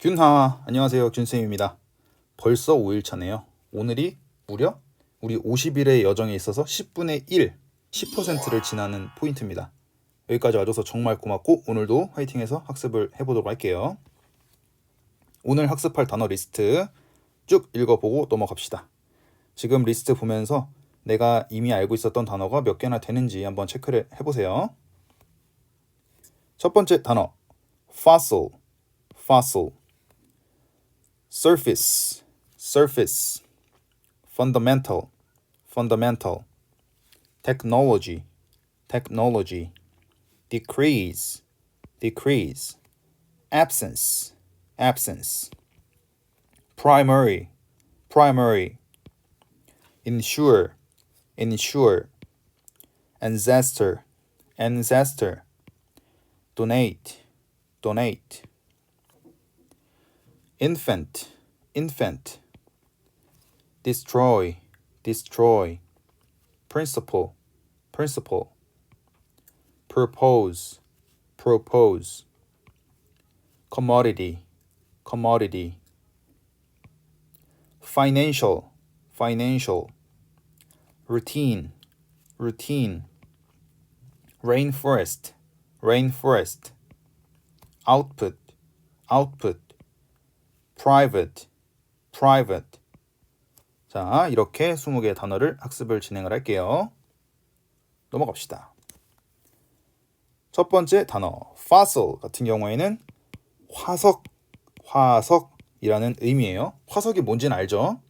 균하, 안녕하세요. 균쌤입니다. 벌써 5일차네요. 오늘이 무려 우리 50일의 여정에 있어서 10분의 1, 10%를 지나는 포인트입니다. 여기까지 와줘서 정말 고맙고 오늘도 화이팅해서 학습을 해보도록 할게요. 오늘 학습할 단어 리스트 쭉 읽어보고 넘어갑시다. 지금 리스트 보면서 내가 이미 알고 있었던 단어가 몇 개나 되는지 한번 체크를 해보세요. 첫 번째 단어 fossil, fossil. surface, surface. fundamental, fundamental. technology, technology. decrease, decrease. absence, absence. primary, primary. ensure, ensure. ancestor, ancestor. donate, donate. infant, infant. destroy, destroy. principle, principle. propose, propose. commodity, commodity. financial, financial. routine, routine. rainforest, rainforest. output, output. private, private. 자, 이렇게 20개의 단어를 학습을 진행을 할게요. 넘어갑시다. 첫 번째 단어 fossil 같은 경우에는 화석, 화석이라는 의미예요. 화석이 뭔지는 알죠?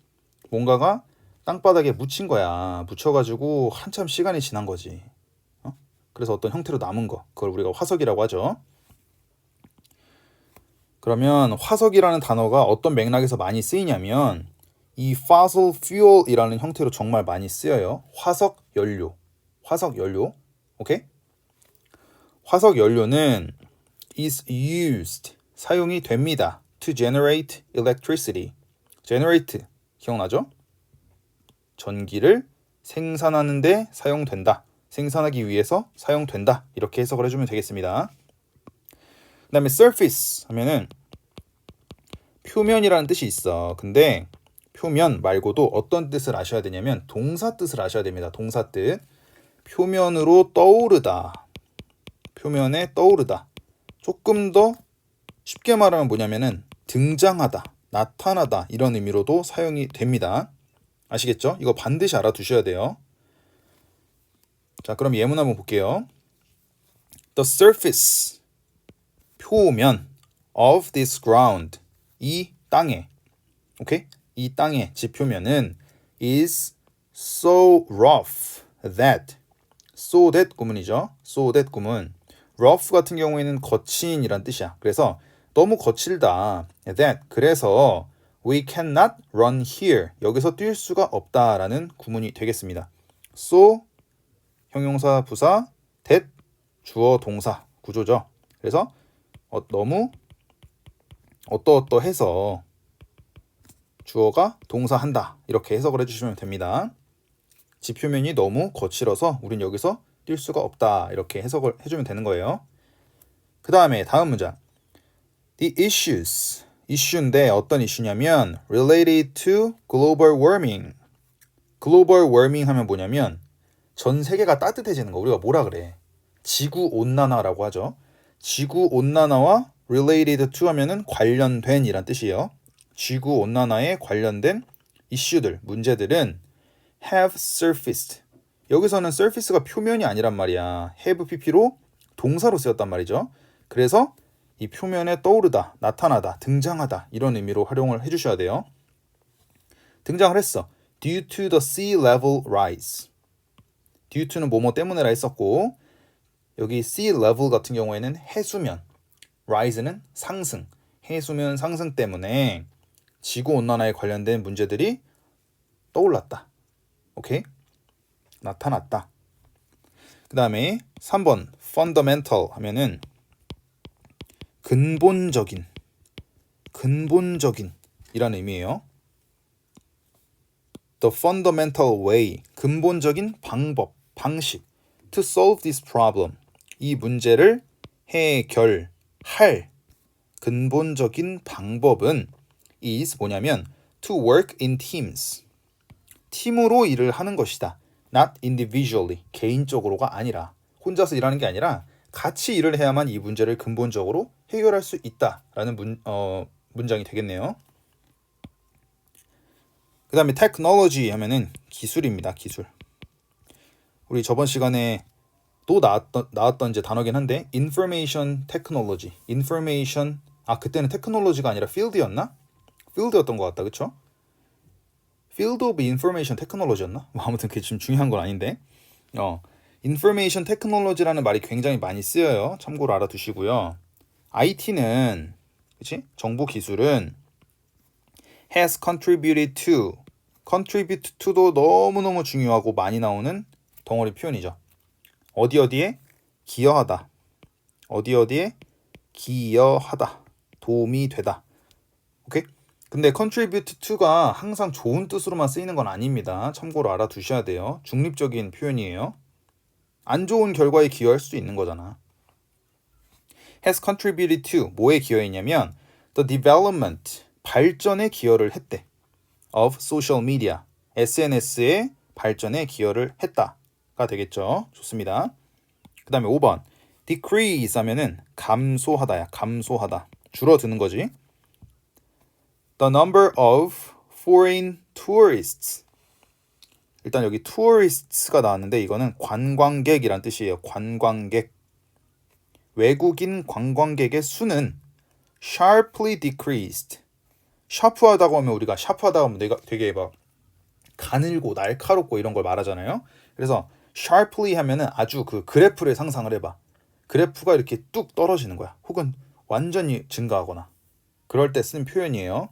뭔가가 땅바닥에 묻힌 거야. 묻혀가지고 한참 시간이 지난 거지. 그래서 어떤 형태로 남은 거, 그걸 우리가 화석이라고 하죠. 그러면 화석이라는 단어가 어떤 맥락에서 많이 쓰이냐면 이 fossil fuel이라는 형태로 정말 많이 쓰여요. 화석 연료, 화석 연료. 오케이? 화석 연료는 is used, 사용이 됩니다. to generate electricity. generate, 기억나죠? 전기를 생산하는 데 사용된다. 생산하기 위해서 사용된다. 이렇게 해석을 해주면 되겠습니다. 그 다음에 surface 하면은 표면이라는 뜻이 있어. 근데 표면 말고도 어떤 뜻을 아셔야 되냐면 동사 뜻을 아셔야 됩니다. 동사 뜻. 표면으로 떠오르다. 표면에 떠오르다. 조금 더 쉽게 말하면 뭐냐면은 등장하다, 나타나다 이런 의미로도 사용이 됩니다. 아시겠죠? 이거 반드시 알아두셔야 돼요. 자, 그럼 예문 한번 볼게요. The surface, 표면 of this ground, 이 땅에, 오케이? 이 땅의 지표면은 is so rough that, so that 구문이죠. so that 구문. rough 같은 경우에는 거친이란 뜻이야. 그래서 너무 거칠다. that, 그래서 we cannot run here. 여기서 뛸 수가 없다라는 구문이 되겠습니다. so, 형용사 부사, that, 주어 동사 구조죠. 그래서 너무 어떠어떠해서 주어가 동사한다. 이렇게 해석을 해주시면 됩니다. 지표면이 너무 거칠어서 우린 여기서 뛸 수가 없다. 이렇게 해석을 해주면 되는 거예요. 그 다음에 다음 문장. The issues. 이슈인데 어떤 이슈냐면 related to global warming. global warming 하면 뭐냐면 전 세계가 따뜻해지는 거. 우리가 뭐라 그래? 지구온난화라고 하죠. 지구온난화와 related to 하면은 관련된 이란 뜻이에요. 지구온난화에 관련된 이슈들, 문제들은 have surfaced. 여기서는 surface가 표면이 아니란 말이야. have pp로 동사로 쓰였단 말이죠. 그래서 이 표면에 떠오르다, 나타나다, 등장하다 이런 의미로 활용을 해주셔야 돼요. 등장을 했어. due to the sea level rise. due to는 뭐뭐 때문에라 했었고 여기 sea level 같은 경우에는 해수면, rise는 상승, 해수면 상승 때문에 지구온난화에 관련된 문제들이 떠올랐다. 오케이? 나타났다. 그 다음에 3번 fundamental 하면은 근본적인 이라는 의미예요. The fundamental way, 근본적인 방법, 방식 to solve this problem, 이 문제를 해결할 근본적인 방법은 is 뭐냐면 to work in teams. 팀으로 일을 하는 것이다. Not individually. 개인적으로가 아니라 혼자서 일하는 게 아니라 같이 일을 해야만 이 문제를 근본적으로 해결할 수 있다라는 문장이 되겠네요. 그 다음에 technology 하면은 기술입니다. 기술. 우리 저번 시간에 또 나왔던 이제 단어긴 한데 information technology. information 그때는 테크놀로지가 아니라 field였나? field였던 것 같다. 그쵸? field of information technology였나? 아무튼 그게 지금 중요한 건 아닌데 information technology라는 말이 굉장히 많이 쓰여요. 참고로 알아두시고요. IT는 그치? 정보 기술은 has contributed to contribute to도 너무너무 중요하고 많이 나오는 덩어리 표현이죠. 어디에 기여하다. 어디에 기여하다. 도움이 되다. 오케이? 근데 contribute to가 항상 좋은 뜻으로만 쓰이는 건 아닙니다. 참고로 알아두셔야 돼요. 중립적인 표현이에요. 안 좋은 결과에 기여할 수도 있는 거잖아. has contributed to 뭐에 기여했냐면 the development 발전에 기여를 했대. of social media SNS의 발전에 기여를 했다가 되겠죠. 좋습니다. 그 다음에 5번 decrease 하면은 감소하다야. 감소하다. 줄어드는 거지. The number of foreign tourists 일단 여기 tourists가 나왔는데 이거는 관광객이란 뜻이에요. 관광객. 외국인 관광객의 수는 sharply decreased. 샤프하다고 하면 우리가 샤프하다고 하면 내가 되게 막 가늘고 날카롭고 이런 걸 말하잖아요. 그래서 sharply 하면은 아주 그 그래프를 상상을 해봐. 그래프가 이렇게 뚝 떨어지는 거야. 혹은 완전히 증가하거나. 그럴 때 쓰는 표현이에요.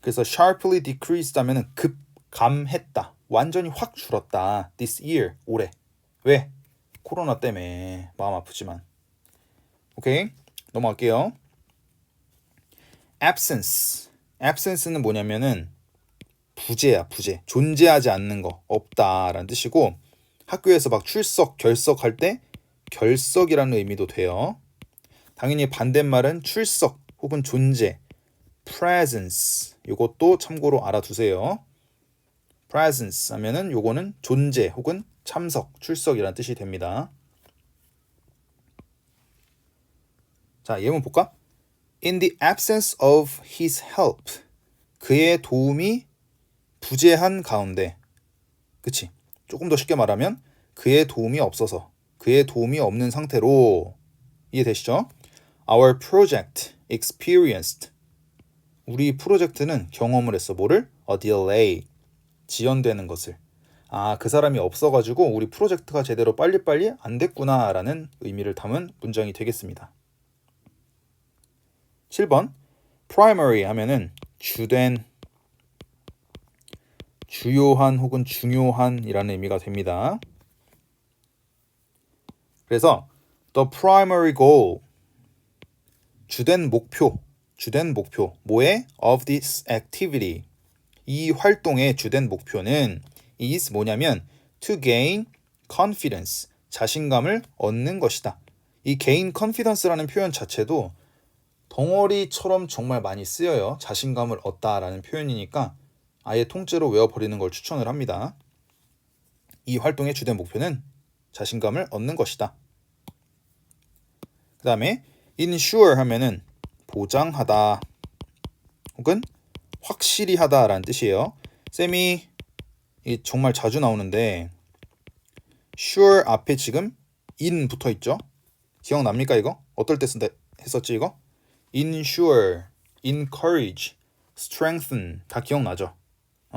그래서 sharply decreased 하면은 급감했다. 완전히 확 줄었다. This year, 올해. 왜? 코로나 때문에 마음 아프지만. 오케이, 넘어갈게요. absence는 뭐냐면은 부재야, 부재. 존재하지 않는 거, 없다라는 뜻이고 학교에서 막 출석, 결석할 때 결석이라는 의미도 돼요. 당연히 반대말은 출석 혹은 존재, presence. 이것도 참고로 알아두세요. presence 하면은 요거는 존재 혹은 참석, 출석이라는 뜻이 됩니다. 자, 예문 볼까? In the absence of his help. 그의 도움이 부재한 가운데. 그치? 조금 더 쉽게 말하면 그의 도움이 없어서, 그의 도움이 없는 상태로. 이해되시죠? Our project experienced. 우리 프로젝트는 경험을 했어. 뭐를? A delay. 지연되는 것을. 그 사람이 없어가지고 우리 프로젝트가 제대로 빨리빨리 안 됐구나 라는 의미를 담은 문장이 되겠습니다. 7번 primary 하면은 주된, 주요한 혹은 중요한 이라는 의미가 됩니다. 그래서 the primary goal 주된 목표 뭐에? of this activity 이 활동의 주된 목표는 is 뭐냐면 to gain confidence 자신감을 얻는 것이다. 이 gain confidence라는 표현 자체도 덩어리처럼 정말 많이 쓰여요. 자신감을 얻다라는 표현이니까 아예 통째로 외워버리는 걸 추천을 합니다. 이 활동의 주된 목표는 자신감을 얻는 것이다. 그 다음에 ensure 하면은 보장하다 혹은 확실히 하다라는 뜻이에요. 쌤이 정말 자주 나오는데 sure 앞에 지금 in 붙어있죠. 기억납니까 이거? 어떨 때 했었지 이거? ensure, encourage, strengthen 다 기억나죠?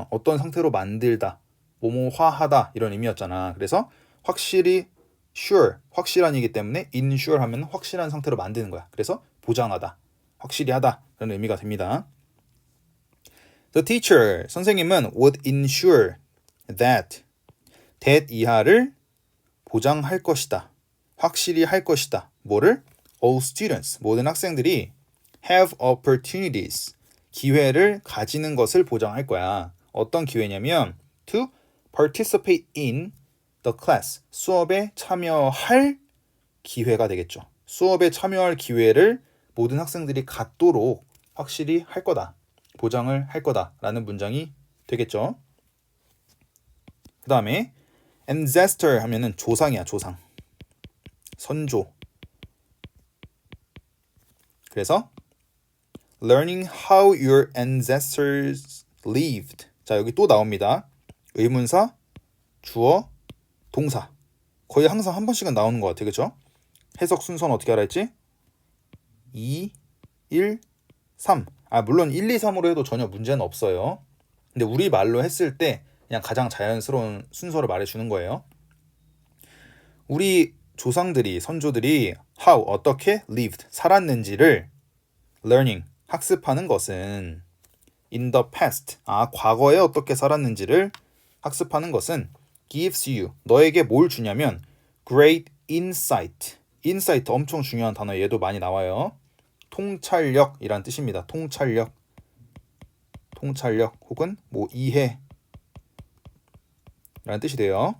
어떤 상태로 만들다, 뭐뭐화하다 이런 의미였잖아. 그래서 확실히 sure, 확실한이기 때문에 ensure 하면 확실한 상태로 만드는 거야. 그래서 보장하다, 확실히 하다 라는 의미가 됩니다. The teacher, 선생님은 would ensure that 이하를 보장할 것이다. 확실히 할 것이다. 뭐를? All students, 모든 학생들이 have opportunities, 기회를 가지는 것을 보장할 거야. 어떤 기회냐면 to participate in the class, 수업에 참여할 기회가 되겠죠. 수업에 참여할 기회를 모든 학생들이 갖도록 확실히 할 거다. 보장을 할 거다라는 문장이 되겠죠. 그 다음에 ancestor 하면은 조상이야, 조상. 선조. 그래서 learning how your ancestors lived. 자, 여기 또 나옵니다. 의문사, 주어, 동사. 거의 항상 한 번씩은 나오는 것 같아요. 그죠? 해석 순서는 어떻게 알아 했지? 2, 1, 3. 물론 1, 2, 3으로 해도 전혀 문제는 없어요. 근데 우리 말로 했을 때 그냥 가장 자연스러운 순서를 말해주는 거예요. 우리 조상들이, 선조들이 how, 어떻게 lived, 살았는지를 learning, 학습하는 것은 in the past, 과거에 어떻게 살았는지를 학습하는 것은 gives you, 너에게 뭘 주냐면 great insight, insight 엄청 중요한 단어, 얘도 많이 나와요. 통찰력이란 뜻입니다. 통찰력 혹은 뭐 이해 라는 뜻이 돼요.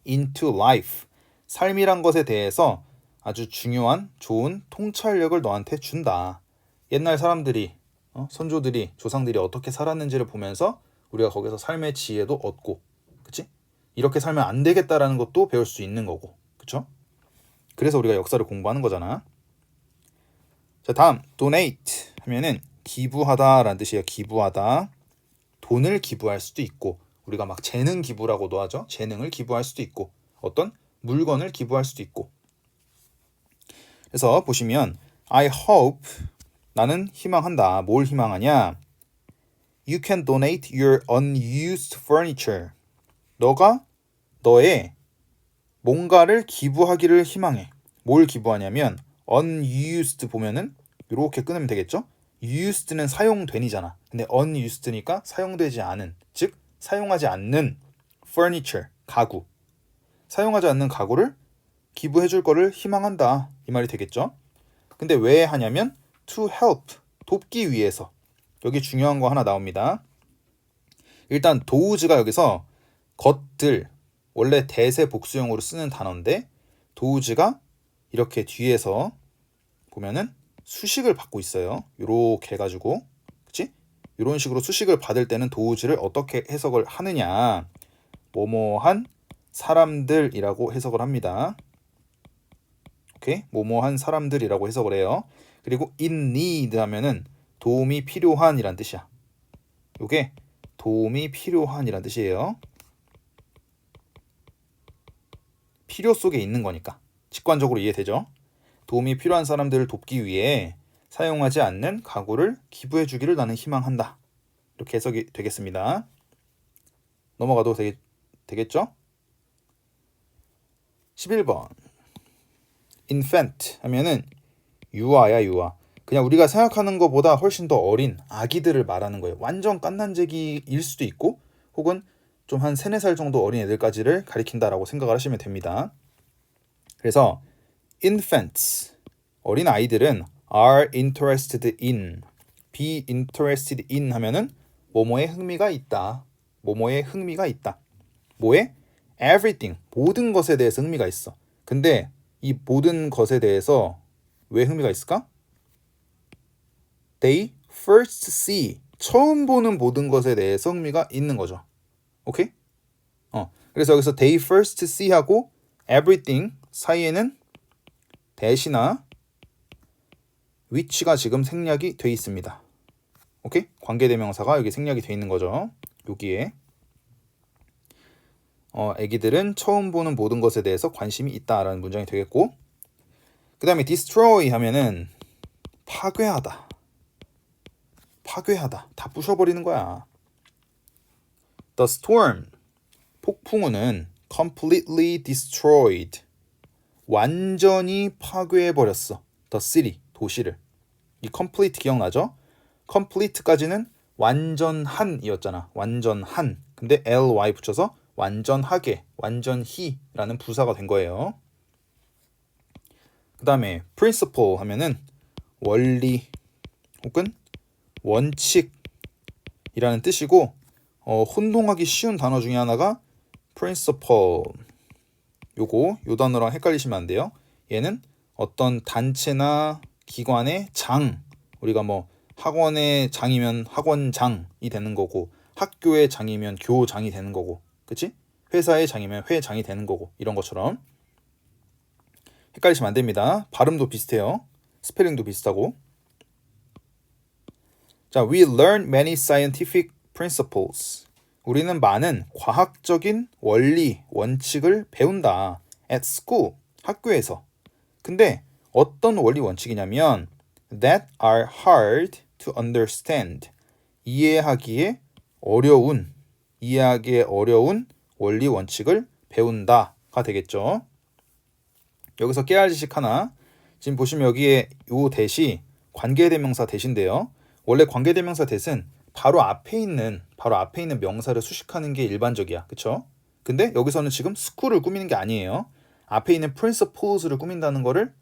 into life, 삶이란 것에 대해서 아주 중요한 좋은 통찰력을 너한테 준다. 옛날 사람들이, 선조들이, 조상들이 어떻게 살았는지를 보면서 우리가 거기서 삶의 지혜도 얻고, 그치? 이렇게 살면 안 되겠다라는 것도 배울 수 있는 거고, 그쵸? 그래서 우리가 역사를 공부하는 거잖아. 자, 다음 donate 하면은 기부하다라는 뜻이에요. 기부하다. 돈을 기부할 수도 있고, 우리가 막 재능 기부라고도 하죠. 재능을 기부할 수도 있고, 어떤 물건을 기부할 수도 있고. 그래서 보시면 I hope, 나는 희망한다. 뭘 희망하냐? You can donate your unused furniture. 너가 너의 뭔가를 기부하기를 희망해. 뭘 기부하냐면 unused 보면은 이렇게 끊으면 되겠죠? used는 사용된이잖아. 근데 unused니까 사용되지 않은, 즉 사용하지 않는 furniture, 가구. 사용하지 않는 가구를 기부해 줄 거를 희망한다. 이 말이 되겠죠? 근데 왜 하냐면 to help, 돕기 위해서. 여기 중요한 거 하나 나옵니다. 일단 도우즈가 여기서 것들, 원래 대세 복수형으로 쓰는 단어인데 도우즈가 이렇게 뒤에서 보면은 수식을 받고 있어요. 요렇게 해가지고, 그치? 이런 식으로 수식을 받을 때는 도우즈를 어떻게 해석을 하느냐? 뭐뭐한 사람들이라고 해석을 합니다. 오케이? 뭐뭐한 사람들이라고 해석을 해요. 그리고 in need 하면은 도움이 필요한이란 뜻이야. 요게 도움이 필요한이란 뜻이에요. 필요 속에 있는 거니까. 직관적으로 이해되죠? 도움이 필요한 사람들을 돕기 위해 사용하지 않는 가구를 기부해 주기를 나는 희망한다. 이렇게 해석이 되겠습니다. 넘어가도 되겠죠? 11번. infant 하면은 유아야, 유아. 그냥 우리가 생각하는 것보다 훨씬 더 어린 아기들을 말하는 거예요. 완전 갓난제기일 수도 있고 혹은 좀 한 3, 4살 정도 어린 애들까지를 가리킨다라고 생각을 하시면 됩니다. 그래서 infants, 어린 아이들은 are interested in, be interested in 하면은 뭐뭐에 흥미가 있다. 뭐뭐에 흥미가 있다. 뭐에? everything, 모든 것에 대해서 흥미가 있어. 근데 이 모든 것에 대해서 왜 흥미가 있을까? They first see, 처음 보는 모든 것에 대해서 흥미가 있는 거죠. 오케이? 그래서 여기서 they first see 하고 everything 사이에는 대시나 which가 지금 생략이 돼 있습니다. 오케이? 관계대명사가 여기 생략이 돼 있는 거죠. 여기에 애기들은 처음 보는 모든 것에 대해서 관심이 있다라는 문장이 되겠고, 그 다음에 destroy 하면은 파괴하다. 파괴하다. 다 부셔버리는 거야. The storm, 폭풍우는 completely destroyed, 완전히 파괴해버렸어. The city, 도시를. 이 complete 기억나죠? complete까지는 완전한이었잖아. 완전한. 근데 ly 붙여서 완전하게, 완전히라는 부사가 된 거예요. 그 다음에 principle 하면은 원리 혹은 원칙이라는 뜻이고, 혼동하기 쉬운 단어 중에 하나가 principle. 요 단어랑 헷갈리시면 안 돼요. 얘는 어떤 단체나 기관의 장, 우리가 뭐 학원의 장이면 학원장이 되는 거고 학교의 장이면 교장이 되는 거고, 그치? 회사의 장이면 회장이 되는 거고, 이런 것처럼 헷갈리시면 안 됩니다. 발음도 비슷해요. 스펠링도 비슷하고. 자, we learn many scientific principles. 우리는 많은 과학적인 원리, 원칙을 배운다. at school, 학교에서. 근데 어떤 원리 원칙이냐면 that are hard to understand. 이해하기에 어려운 원리 원칙을 배운다가 되겠죠. 여기서 깨알 지식 하나. 지금 보시면 여기에 요 대시 관계대명사 대신데요. 원래 관계대명사 대신 바로 앞에 있는 명사를 수식하는 게 일반적이야. 그쵸? 근데 여기서는 지금 school을 꾸미는 게 아니에요. 앞에 있는 principles를 꾸민다는 거를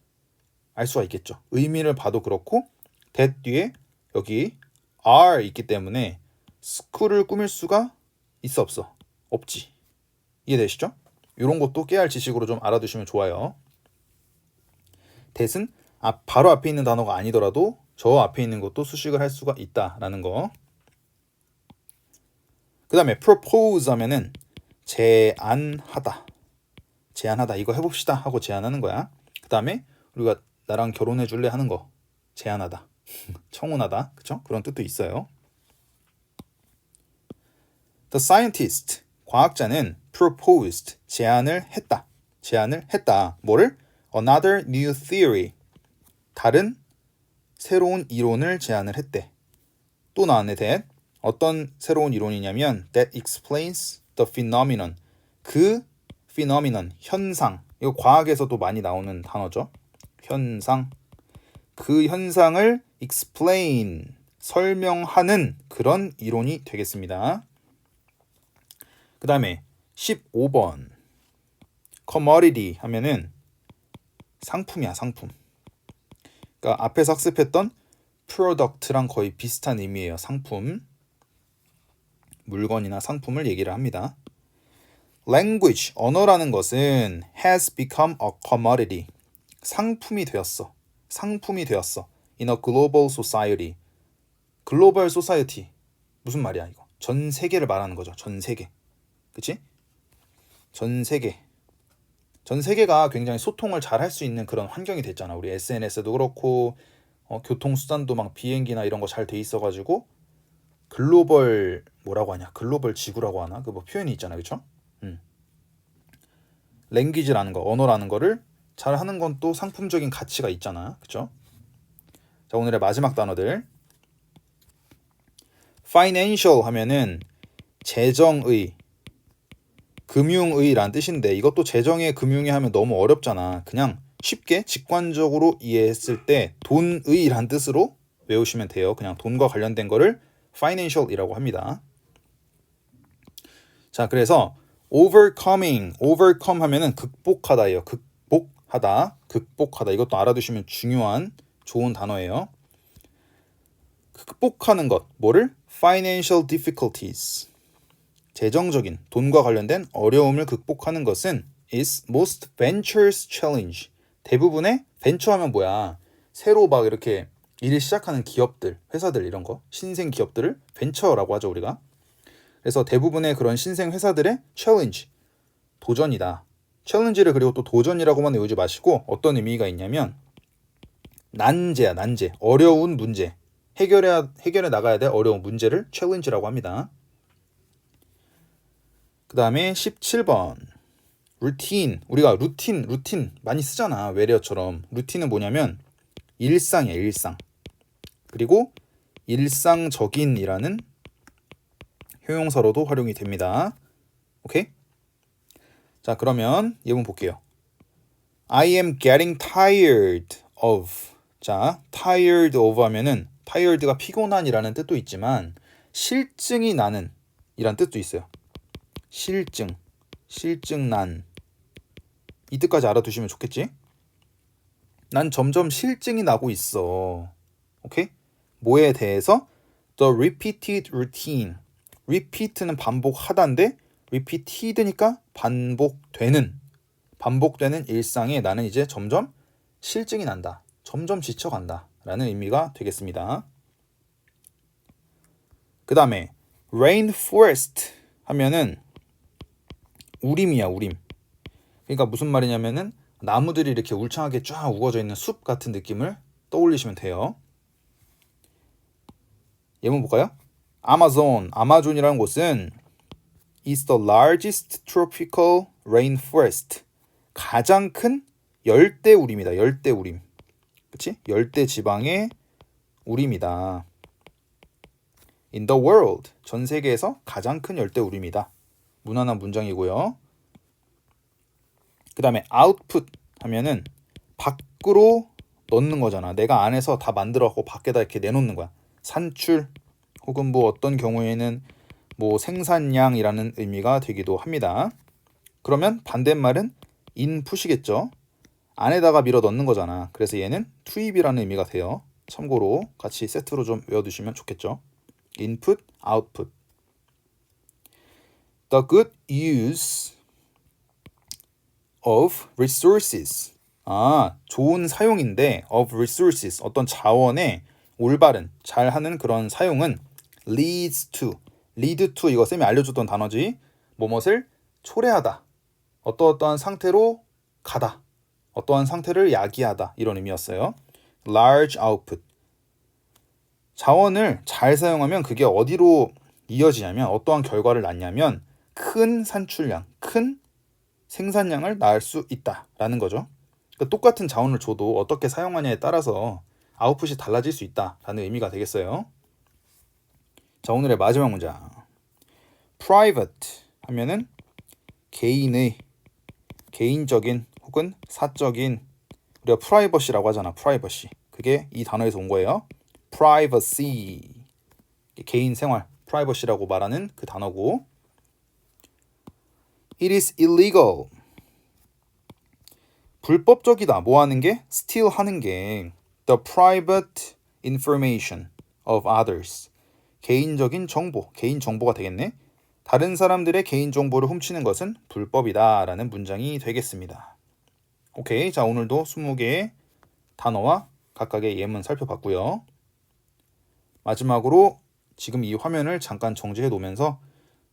알 수가 있겠죠. 의미를 봐도 그렇고 that 뒤에 여기 are 있기 때문에 school을 꾸밀 수가 있어 없어? 없지. 이해되시죠? 이런 것도 깨알 지식으로 좀 알아두시면 좋아요. that은 바로 앞에 있는 단어가 아니더라도 저 앞에 있는 것도 수식을 할 수가 있다라는 거. 그 다음에 propose 하면은 제안하다 이거 해봅시다 하고 제안하는 거야. 그 다음에 우리가 나랑 결혼해 줄래 하는 거 제안하다 청혼하다, 그쵸? 그런 뜻도 있어요. The scientist, 과학자는 proposed, 제안을 했다. 뭐를? Another new theory, 다른 새로운 이론을 제안을 했대. 또 나왔네, that. 어떤 새로운 이론이냐면 that explains the phenomenon, 그 phenomenon, 현상. 이거 과학에서도 많이 나오는 단어죠. 현상. 그 현상을 explain, 설명하는 그런 이론이 되겠습니다. 그 다음에 15번 commodity 하면은 상품이야, 상품. 그러니까 앞에서 학습했던 product랑 거의 비슷한 의미예요. 상품. 물건이나 상품을 얘기를 합니다. language, 언어라는 것은 has become a commodity. 상품이 되었어. in a global society. 글로벌 소사이어티. 무슨 말이야 이거? 전 세계를 말하는 거죠. 전 세계. 그치? 전 세계가 굉장히 소통을 잘 할 수 있는 그런 환경이 됐잖아. 우리 SNS도 그렇고 교통수단도 막 비행기나 이런 거 잘 돼 있어가지고 글로벌 뭐라고 하냐? 글로벌 지구라고 하나? 그 뭐 표현이 있잖아, 그쵸? 랭귀지라는 거, 언어라는 거를 잘 하는 건 또 상품적인 가치가 있잖아, 그쵸? 자, 오늘의 마지막 단어들. financial 하면은 재정의, 금융의란 뜻인데 이것도 재정의 금융이 하면 너무 어렵잖아. 그냥 쉽게 직관적으로 이해했을 때 돈의란 뜻으로 외우시면 돼요. 그냥 돈과 관련된 거를 financial이라고 합니다. 자, 그래서 overcome 하면은 극복하다예요. 극복하다. 이것도 알아두시면 중요한 좋은 단어예요. 극복하는 것, 뭐를? financial difficulties. 재정적인, 돈과 관련된 어려움을 극복하는 것은 is most ventures challenge. 대부분의 벤처하면 뭐야? 새로 막 이렇게 일 시작하는 기업들, 회사들 이런 거, 신생 기업들을 벤처라고 하죠, 우리가. 그래서 대부분의 그런 신생 회사들의 챌린지, 도전이다. 챌린지를 그리고 또 도전이라고만 외우지 마시고 어떤 의미가 있냐면 난제야, 난제. 어려운 문제. 해결해 나가야 될 어려운 문제를 챌린지라고 합니다. 그 다음에 17번. 루틴. 우리가 루틴 많이 쓰잖아. 외래어처럼. 루틴은 뭐냐면 일상이야, 일상. 그리고 일상적인이라는 형용사로도 활용이 됩니다. 오케이? 자, 그러면 예문 볼게요. I am getting tired of. 자, tired of 하면은 tired가 피곤한이라는 뜻도 있지만 실증이 나는 이란 뜻도 있어요. 실증난. 이 뜻까지 알아두시면 좋겠지? 난 점점 실증이 나고 있어. 오케이? 뭐에 대해서? The repeated routine. repeat는 반복하다인데 repeated니까 반복되는 일상에 나는 이제 점점 실증이 난다. 점점 지쳐간다 라는 의미가 되겠습니다. 그 다음에 rainforest 하면은 우림이야, 우림. 그러니까 무슨 말이냐면은 나무들이 이렇게 울창하게 쫙 우거져 있는 숲 같은 느낌을 떠올리시면 돼요. 예문 볼까요? 아마존이라는 곳은 is the largest tropical rainforest. 가장 큰 열대 우림이다. 열대 우림. 그치? 열대 지방의 우림이다. In the world. 전 세계에서 가장 큰 열대 우림이다. 무난한 문장이고요. 그 다음에 output 하면은 밖으로 넣는 거잖아. 내가 안에서 다 만들어갖고 밖에다 이렇게 내놓는 거야. 산출 혹은 뭐 어떤 경우에는 뭐 생산량이라는 의미가 되기도 합니다. 그러면 반대말은 input이겠죠. 안에다가 밀어 넣는 거잖아. 그래서 얘는 투입이라는 의미가 돼요. 참고로 같이 세트로 좀 외워두시면 좋겠죠. input, output. The good use of resources. 좋은 사용인데 of resources, 어떤 자원의 올바른, 잘하는 그런 사용은 leads to. lead to 이거 쌤이 알려줬던 단어지. 뭐뭇을 초래하다. 어떠한 상태로 가다. 어떠한 상태를 야기하다. 이런 의미였어요. large output. 자원을 잘 사용하면 그게 어디로 이어지냐면 어떠한 결과를 낳냐면 큰 산출량, 큰 생산량을 낳을 수 있다라는 거죠. 그러니까 똑같은 자원을 줘도 어떻게 사용하냐에 따라서 아웃풋이 달라질 수 있다라는 의미가 되겠어요. 자, 오늘의 마지막 문장. private 하면은 개인의, 개인적인 혹은 사적인, 우리가 프라이버시라고 하잖아. 프라이버시. 그게 이 단어에서 온 거예요. privacy. 개인 생활, 프라이버시라고 말하는 그 단어고. It is illegal. 불법적이다. 뭐 하는 게? steal 하는 게. The private information of others. 개인적인 정보, 개인 정보가 되겠네. 다른 사람들의 개인 정보를 훔치는 것은 불법이다 라는 문장이 되겠습니다. 오케이, 자 오늘도 20개의 단어와 각각의 예문 살펴봤고요. 마지막으로 지금 이 화면을 잠깐 정지해 놓으면서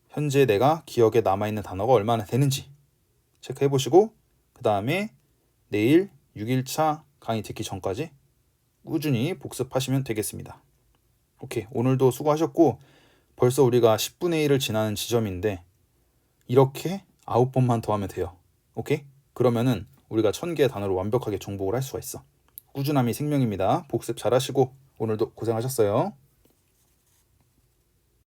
현재 내가 기억에 남아있는 단어가 얼마나 되는지 체크해 보시고 그 다음에 내일 6일차 강의 듣기 전까지 꾸준히 복습하시면 되겠습니다. 오케이, 오늘도 수고하셨고 벌써 우리가 10분의 1을 지나는 지점인데 이렇게 9번만 더 하면 돼요. 오케이? 그러면은 우리가 1000개의 단어를 완벽하게 정복을 할 수가 있어. 꾸준함이 생명입니다. 복습 잘하시고 오늘도 고생하셨어요.